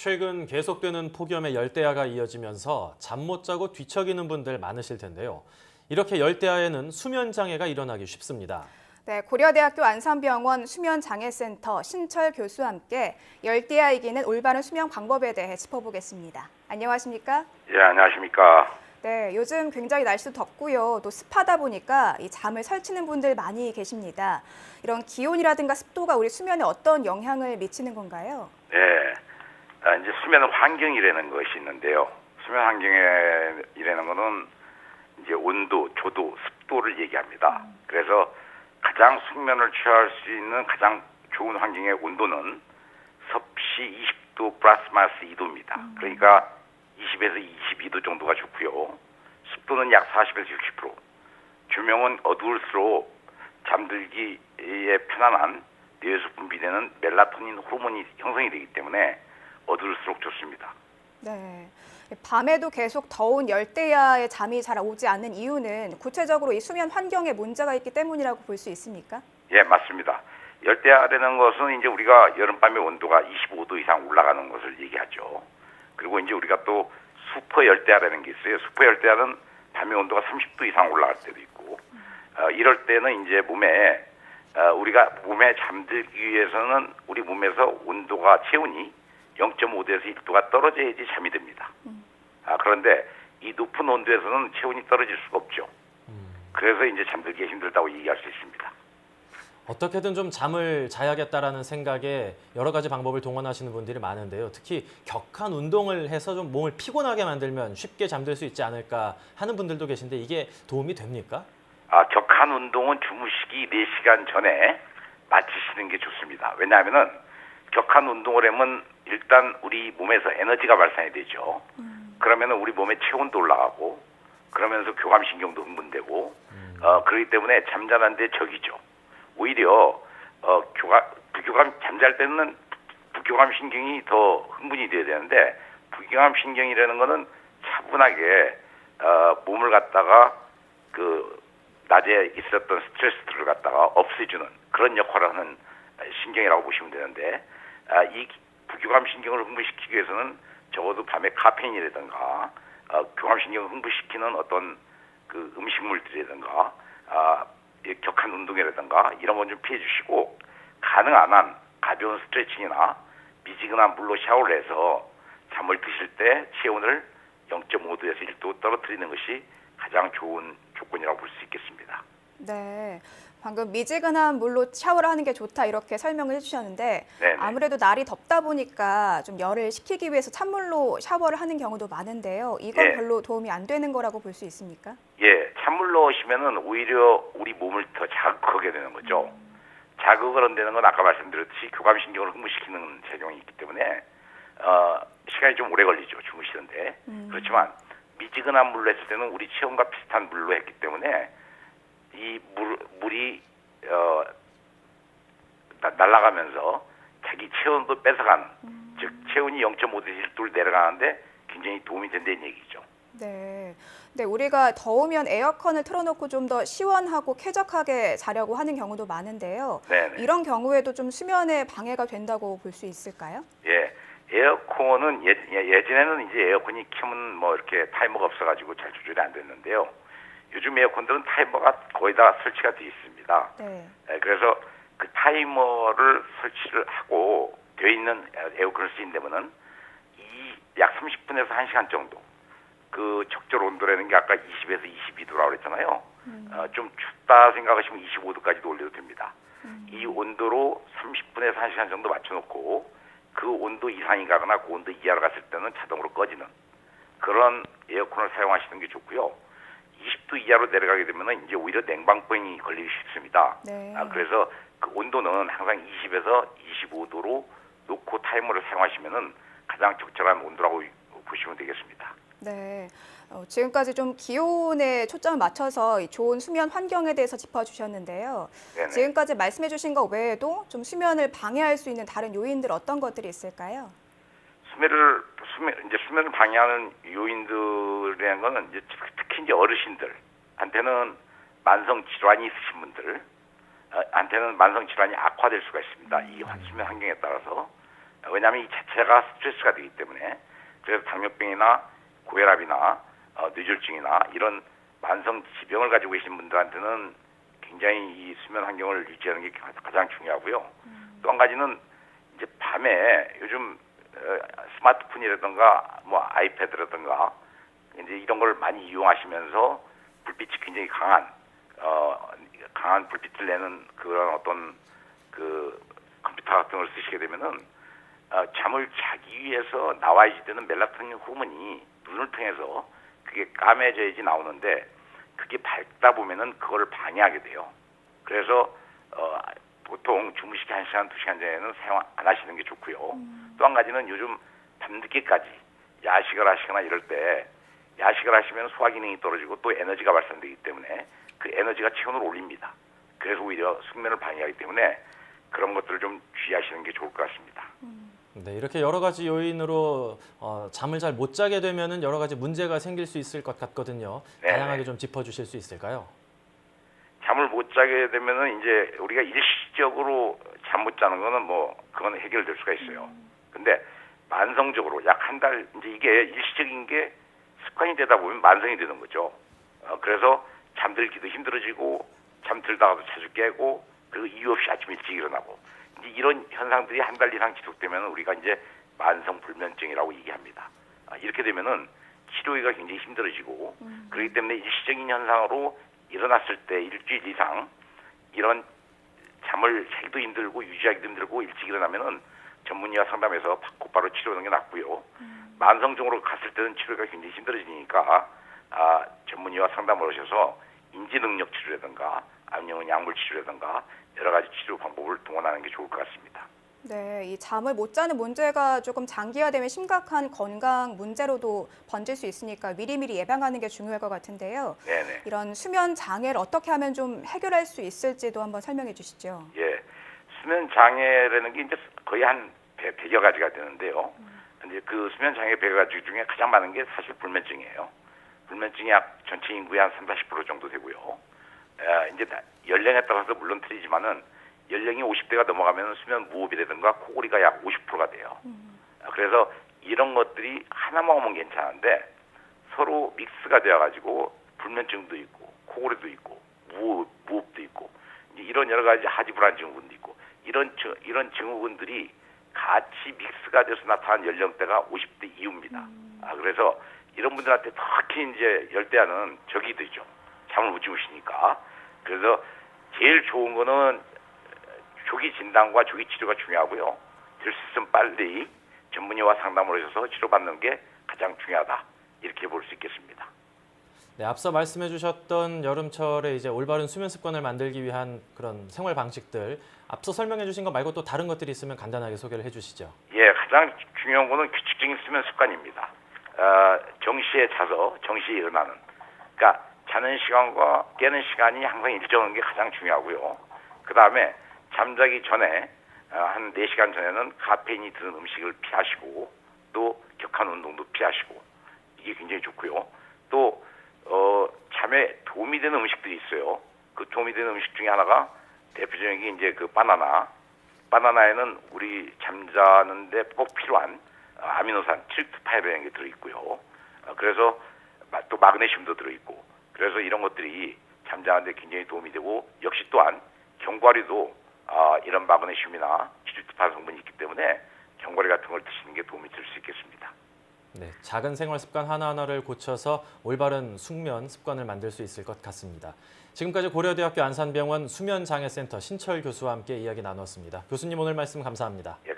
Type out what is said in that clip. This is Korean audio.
최근 계속되는 폭염에 열대야가 이어지면서 잠 못 자고 뒤척이는 분들 많으실 텐데요. 이렇게 열대야에는 수면 장애가 일어나기 쉽습니다. 네, 고려대학교 안산병원 수면장애센터 신철 교수와 함께 열대야 이기는 올바른 수면 방법에 대해 짚어보겠습니다. 안녕하십니까? 예, 안녕하십니까. 네, 요즘 굉장히 날씨도 덥고요. 또 습하다 보니까 이 잠을 설치는 분들 많이 계십니다. 이런 기온이라든가 습도가 우리 수면에 어떤 영향을 미치는 건가요? 예, 이제 수면 환경이라는 것이 있는데요. 수면 환경이라는 거는 이제 온도, 조도, 습도를 얘기합니다. 그래서 가장 숙면을 취할 수 있는 가장 좋은 환경의 온도는 섭씨 20도 플러스 마이너스 2도입니다. 그러니까 20에서 22도 정도가 좋고요. 습도는 약 40에서 60%. 조명은 어두울수록 잠들기에 편안한 뇌에서 분비되는 멜라토닌 호르몬이 형성이 되기 때문에 어두울수록 좋습니다. 네, 밤에도 계속 더운 열대야에 잠이 잘 오지 않는 이유는 구체적으로 이 수면 환경에 문제가 있기 때문이라고 볼 수 있습니까? 예, 맞습니다. 열대야라는 것은 이제 우리가 여름밤의 온도가 25도 이상 올라가는 것을 얘기하죠. 그리고 이제 우리가 또 슈퍼 열대야라는 게 있어요. 슈퍼 열대야는 밤의 온도가 30도 이상 올라갈 때도 있고, 이럴 때는 이제 우리가 몸에 잠들기 위해서는 우리 몸에서 온도가 체온이 0.5도에서 1도가 떨어져야지 잠이 듭니다. 그런데 이 높은 온도에서는 체온이 떨어질 수가 없죠. 그래서 이제 잠들기 힘들다고 얘기할 수 있습니다. 어떻게든 좀 잠을 자야겠다라는 생각에 여러 가지 방법을 동원하시는 분들이 많은데요. 특히 격한 운동을 해서 좀 몸을 피곤하게 만들면 쉽게 잠들 수 있지 않을까 하는 분들도 계신데 이게 도움이 됩니까? 격한 운동은 주무시기 4시간 전에 마치시는 게 좋습니다. 왜냐하면은 격한 운동을 하면 일단 우리 몸에서 에너지가 발산이 되죠. 그러면은 우리 몸의 체온도 올라가고 그러면서 교감신경도 흥분되고 그렇기 때문에 잠자는데 적이죠. 오히려 잠잘 때는 부교감 신경이 더 흥분이 돼야 되는데 부교감 신경이라는 거는 차분하게 몸을 갖다가 그 낮에 있었던 스트레스들을 갖다가 없애주는 그런 역할을 하는 신경이라고 보시면 되는데 이 부교감 신경을 흥분시키기 위해서는 적어도 밤에 카페인이라든가 교감 신경을 흥분시키는 어떤 그 음식물들이라든가 격한 운동이라든가 이런 건 좀 피해 주시고 가능한 한 가벼운 스트레칭이나 미지근한 물로 샤워를 해서 잠을 드실 때 체온을 0.5도에서 1도 떨어뜨리는 것이 가장 좋은 조건이라고 볼 수 있겠습니다. 네, 방금 미지근한 물로 샤워를 하는 게 좋다 이렇게 설명을 해주셨는데 네네. 아무래도 날이 덥다 보니까 좀 열을 식히기 위해서 찬물로 샤워를 하는 경우도 많은데요. 이건 예. 별로 도움이 안 되는 거라고 볼 수 있습니까? 예, 찬물 넣으시면은 오히려 우리 몸을 더 자극하게 되는 거죠. 자극을 한다는 건 아까 말씀드렸듯이 교감신경을 흥분시키는 작용이 있기 때문에 시간이 좀 오래 걸리죠, 주무시는데. 그렇지만 미지근한 물로 했을 때는 우리 체온과 비슷한 물로 했기 때문에 이 물이 날아가면서 자기 체온도 뺏어가는, 즉 체온이 0.5도에서 1도를 내려가는데 굉장히 도움이 된다는 얘기죠. 네. 네, 우리가 더우면 에어컨을 틀어놓고 좀 더 시원하고 쾌적하게 자려고 하는 경우도 많은데요. 네네. 이런 경우에도 좀 수면에 방해가 된다고 볼 수 있을까요? 예, 에어컨은 예전에는 이제 에어컨이 켜면 뭐 이렇게 타이머가 없어가지고 잘 조절이 안 됐는데요. 요즘 에어컨들은 타이머가 거의 다 설치가 되어 있습니다. 네. 그래서 그 타이머를 설치를 하고 되어 있는 에어컨을 쓰인다면은 약 30분에서 1시간 정도 그 적절 온도라는 게 아까 20에서 22도라고 그랬잖아요. 좀 춥다 생각하시면 25도까지도 올려도 됩니다. 이 온도로 30분에서 1시간 정도 맞춰놓고 그 온도 이상이 가거나 그 온도 이하로 갔을 때는 자동으로 꺼지는 그런 에어컨을 사용하시는 게 좋고요. 20도 이하로 내려가게 되면 이제 오히려 냉방병이 걸리기 쉽습니다. 네. 그래서 그 온도는 항상 20에서 25도로 놓고 타이머를 사용하시면은 가장 적절한 온도라고 보시면 되겠습니다. 네. 지금까지 좀 기온에 초점을 맞춰서 이 좋은 수면 환경에 대해서 짚어주셨는데요. 네네. 지금까지 말씀해 주신 것 외에도 좀 수면을 방해할 수 있는 다른 요인들 어떤 것들이 있을까요? 수면을 방해하는 요인들이라는 거는 이제 특히 이제 어르신들한테는 만성 질환이 있으신 분들, 한테는 만성 질환이 악화될 수가 있습니다. 이 수면 환경에 따라서 왜냐하면 이 자체가 스트레스가 되기 때문에. 그래서 당뇨병이나 고혈압이나 뇌졸중이나 이런 만성 지병을 가지고 계신 분들한테는 굉장히 이 수면 환경을 유지하는 게 가장 중요하고요. 또 한 가지는 이제 밤에 요즘 스마트폰이라든가 뭐 아이패드라든가 이제 이런 걸 많이 이용하시면서 불빛이 굉장히 강한 불빛을 내는 그런 어떤 그 컴퓨터 같은 걸 쓰시게 되면은 잠을 자기 위해서 나와야지 되는 멜라토닌 호르몬이 눈을 통해서 그게 까매져야지 나오는데 그게 밝다 보면은 그거를 방해하게 돼요. 그래서 보통 주무시기 1시간, 2시간 전에는 사용 안 하시는 게 좋고요. 또 한 가지는 요즘 밤늦게까지 야식을 하시거나 이럴 때 야식을 하시면 소화 기능이 떨어지고 또 에너지가 발산되기 때문에 그 에너지가 체온을 올립니다. 그래서 오히려 숙면을 방해하기 때문에 그런 것들을 좀 주의하시는 게 좋을 것 같습니다. 네, 이렇게 여러 가지 요인으로 잠을 잘 못 자게 되면은 여러 가지 문제가 생길 수 있을 것 같거든요. 네네. 다양하게 좀 짚어주실 수 있을까요? 잠을 못 자게 되면은 이제 우리가 일시적으로 잠 못 자는 거는 뭐 그건 해결될 수가 있어요. 근데 만성적으로 약 한 달 이제 이게 일시적인 게 습관이 되다 보면 만성이 되는 거죠. 그래서 잠들기도 힘들어지고 잠들다가도 자주 깨고 그리고 이유 없이 아침 일찍 일어나고 이제 이런 현상들이 한 달 이상 지속되면 우리가 이제 만성 불면증이라고 얘기합니다. 이렇게 되면은 치료가 굉장히 힘들어지고 그렇기 때문에 일시적인 현상으로 일어났을 때 일주일 이상 이런 잠을 자기도 힘들고 유지하기도 힘들고 일찍 일어나면은 전문의와 상담해서 곧바로 치료하는 게 낫고요. 만성적으로 갔을 때는 치료가 굉장히 힘들어지니까 전문의와 상담을 하셔서 인지능력 치료라든가 아니면 약물 치료라든가 여러 가지 치료 방법을 동원하는 게 좋을 것 같습니다. 네, 이 잠을 못 자는 문제가 조금 장기화되면 심각한 건강 문제로도 번질 수 있으니까 미리미리 예방하는 게 중요할 것 같은데요. 네네. 이런 수면 장애를 어떻게 하면 좀 해결할 수 있을지도 한번 설명해 주시죠. 예. 수면 장애라는 게 이제 거의 한 100여 가지가 되는데요. 이제 그 수면 장애 100여 가지 중에 가장 많은 게 사실 불면증이에요. 불면증이 약 전체 인구의 한 30-40% 정도 되고요. 이제 연령에 따라서 물론 틀리지만은 연령이 50대가 넘어가면 수면 무호흡이라든가 코골이가 약 50%가 돼요. 그래서 이런 것들이 하나만 오면 괜찮은데 서로 믹스가 되어가지고 불면증도 있고 코골이도 있고 무호흡도 있고 이제 이런 여러 가지 하지불안 증후군도 있고 이런 증후군들이 같이 믹스가 돼서 나타난 연령대가 50대 이후입니다. 그래서 이런 분들한테 특히 이제 열대야는 적이 되죠. 잠을 못 주무시니까. 그래서 제일 좋은 거는 조기 진단과 조기 치료가 중요하고요. 될 수 있으면 빨리 전문의와 상담을 하셔서 치료받는 게 가장 중요하다. 이렇게 볼 수 있겠습니다. 네, 앞서 말씀해 주셨던 여름철에 이제 올바른 수면 습관을 만들기 위한 그런 생활 방식들, 앞서 설명해 주신 것 말고 또 다른 것들이 있으면 간단하게 소개를 해 주시죠. 예, 가장 중요한 거는 규칙적인 수면 습관입니다. 정시에 자서 정시에 일어나는. 그러니까 자는 시간과 깨는 시간이 항상 일정한 게 가장 중요하고요. 그 다음에 잠자기 전에 한 4시간 전에는 카페인이 드는 음식을 피하시고 또 격한 운동도 피하시고 이게 굉장히 좋고요. 또 잠에 도움이 되는 음식들이 있어요. 그 도움이 되는 음식 중에 하나가 대표적인 게 이제 그 바나나에는 우리 잠자는데 꼭 필요한 아미노산 트립토판이라는 게 들어있고요. 그래서 또 마그네슘도 들어있고 그래서 이런 것들이 잠자는데 굉장히 도움이 되고 역시 또한 견과류도 이런 마그네슘이나 트립토판 성분이 있기 때문에 견과류 같은 걸 드시는 게 도움이 될 수 있겠습니다. 네, 작은 생활 습관 하나하나를 고쳐서 올바른 숙면 습관을 만들 수 있을 것 같습니다. 지금까지 고려대학교 안산병원 수면장애센터 신철 교수와 함께 이야기 나눴습니다. 교수님 오늘 말씀 감사합니다. 예,